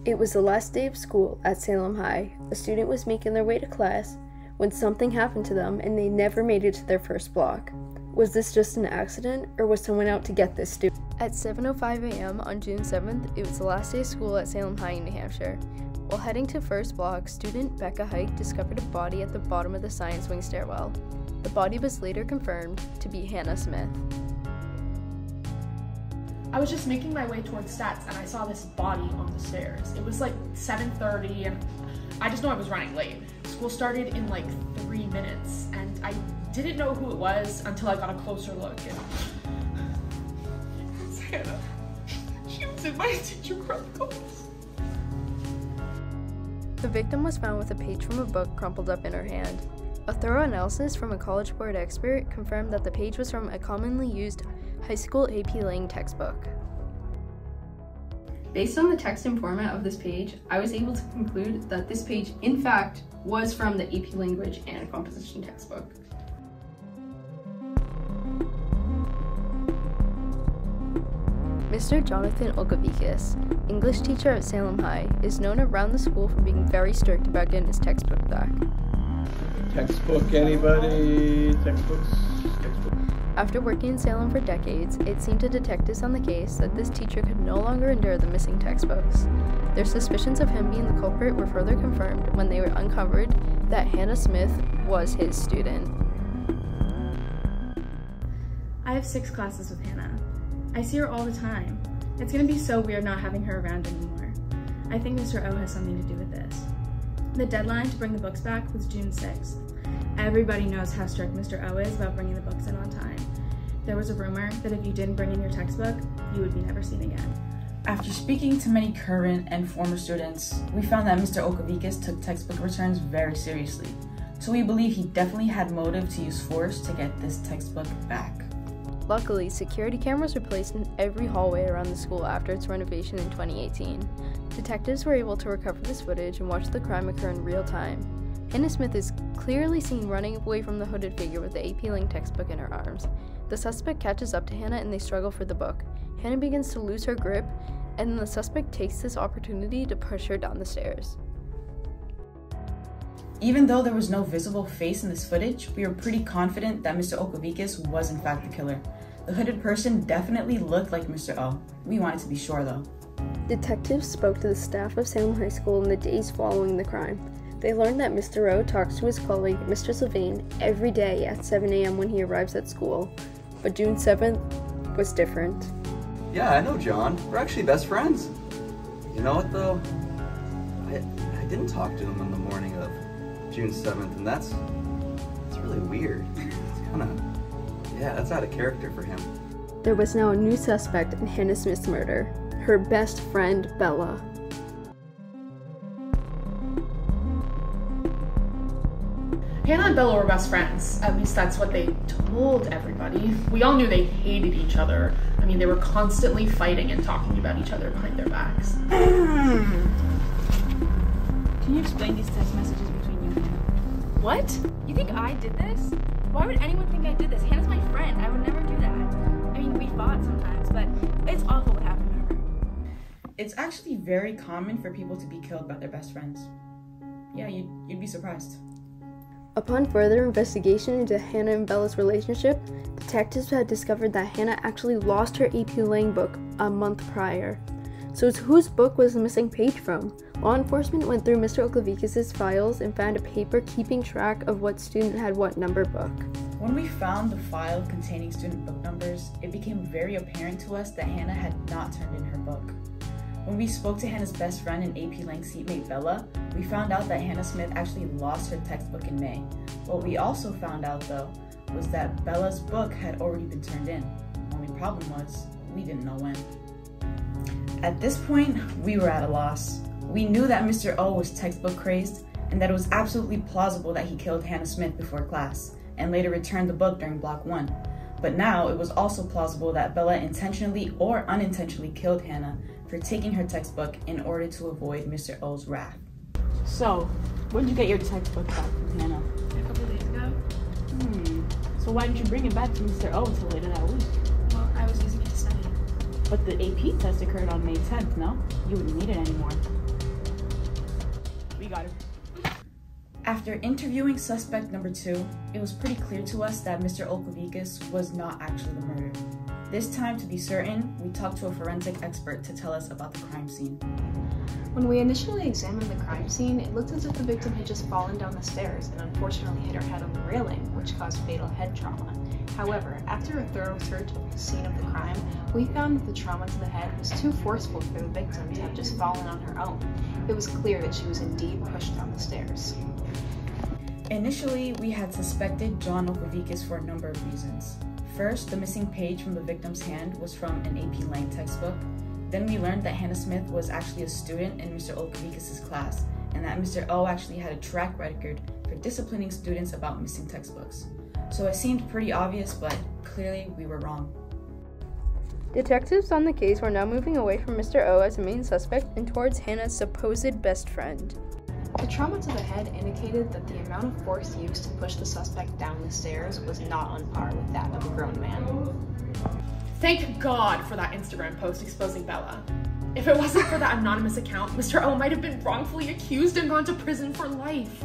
It was the last day of school at Salem High. A student was making their way to class when something happened to them and they never made it to their first block. Was this just an accident, or was someone out to get this student? At 7:05 a.m. on June 7th, it was the last day of school at Salem High in New Hampshire. While heading to first block, student Becca Hike discovered a body at the bottom of the science wing stairwell. The body was later confirmed to be Hannah Smith. I was just making my way towards stats and I saw this body on the stairs. It was like 7:30 and I just know I was running late. School started in like 3 minutes and I didn't know who it was until I got a closer look. And it's Hannah. She was in my teacher chronicles. The victim was found with a page from a book crumpled up in her hand. A thorough analysis from a College Board expert confirmed that the page was from a commonly used high school AP Lang textbook. Based on the text and format of this page, I was able to conclude that this page, in fact, was from the AP Language and Composition textbook. Mr. Jonathan Okavikis, English teacher at Salem High, is known around the school for being very strict about getting his textbook back. Textbook, anybody? Textbooks? After working in Salem for decades, it seemed to detectives on the case that this teacher could no longer endure the missing textbooks. Their suspicions of him being the culprit were further confirmed when they were uncovered that Hannah Smith was his student. I have 6 classes with Hannah. I see her all the time. It's gonna be so weird not having her around anymore. I think Mr. O has something to do with this. The deadline to bring the books back was June 6th. Everybody knows how strict Mr. O is about bringing the books in on time. There was a rumor that if you didn't bring in your textbook, you would be never seen again. After speaking to many current and former students, we found that Mr. Okavikis took textbook returns very seriously. So we believe he definitely had motive to use force to get this textbook back. Luckily, security cameras were placed in every hallway around the school after its renovation in 2018. Detectives were able to recover this footage and watch the crime occur in real time. Hannah Smith is clearly seen running away from the hooded figure with the AP Lang textbook in her arms. The suspect catches up to Hannah and they struggle for the book. Hannah begins to lose her grip, and then the suspect takes this opportunity to push her down the stairs. Even though there was no visible face in this footage, we were pretty confident that Mr. Okavikis was in fact the killer. The hooded person definitely looked like Mr. O. We wanted to be sure though. Detectives spoke to the staff of Salem High School in the days following the crime. They learned that Mr. O talks to his colleague, Mr. Sylvain, every day at 7 a.m. when he arrives at school. But June 7th was different. Yeah, I know John. We're actually best friends. You know what though? I didn't talk to him in the morning of June 7th, and that's really weird. It's kind of, yeah, that's out of character for him. There was now a new suspect in Hannah Smith's murder, her best friend, Bella. Hannah and Bella were best friends. At least that's what they told everybody. We all knew they hated each other. I mean, they were constantly fighting and talking about each other behind their backs. Can you explain these text messages between you and Hannah? What? You think I did this? Why would anyone think I did this? Hannah's my friend. I would never do that. I mean, we fought sometimes, but it's awful what happened to her. It's actually very common for people to be killed by their best friends. Yeah, you'd be surprised. Upon further investigation into Hannah and Bella's relationship, detectives had discovered that Hannah actually lost her AP Lang book a month prior. So whose book was the missing page from? Law enforcement went through Mr. Okavikis' files and found a paper keeping track of what student had what number book. When we found the file containing student book numbers, it became very apparent to us that Hannah had not turned in her book. When we spoke to Hannah's best friend and AP Lang seatmate Bella, we found out that Hannah Smith actually lost her textbook in May. What we also found out though was that Bella's book had already been turned in. The only problem was, we didn't know when. At this point, we were at a loss. We knew that Mr. O was textbook crazed and that it was absolutely plausible that he killed Hannah Smith before class and later returned the book during block 1. But now it was also plausible that Bella intentionally or unintentionally killed Hannah for taking her textbook in order to avoid Mr. O's wrath. So, when did you get your textbook back from Hannah? A couple days ago. So why didn't you bring it back to Mr. O until later that week? Well, I was using it to study. But the AP test occurred on May 10th, no? You wouldn't need it anymore. We got it. After interviewing suspect number 2, it was pretty clear to us that Mr. Olkovikas was not actually the murderer. This time, to be certain, we talked to a forensic expert to tell us about the crime scene. When we initially examined the crime scene, it looked as if the victim had just fallen down the stairs and unfortunately hit her head on the railing, which caused fatal head trauma. However, after a thorough search of the scene of the crime, we found that the trauma to the head was too forceful for the victim to have just fallen on her own. It was clear that she was indeed pushed down the stairs. Initially, we had suspected John Olkovikas for a number of reasons. First, the missing page from the victim's hand was from an AP Lang textbook. Then we learned that Hannah Smith was actually a student in Mr. Olkovikas' class, and that Mr. O actually had a track record for disciplining students about missing textbooks. So it seemed pretty obvious, but clearly we were wrong. Detectives on the case were now moving away from Mr. O as a main suspect and towards Hannah's supposed best friend. The trauma to the head indicated that the amount of force used to push the suspect down the stairs was not on par with that of a grown man. Thank God for that Instagram post exposing Bella. If it wasn't for that anonymous account, Mr. O might have been wrongfully accused and gone to prison for life.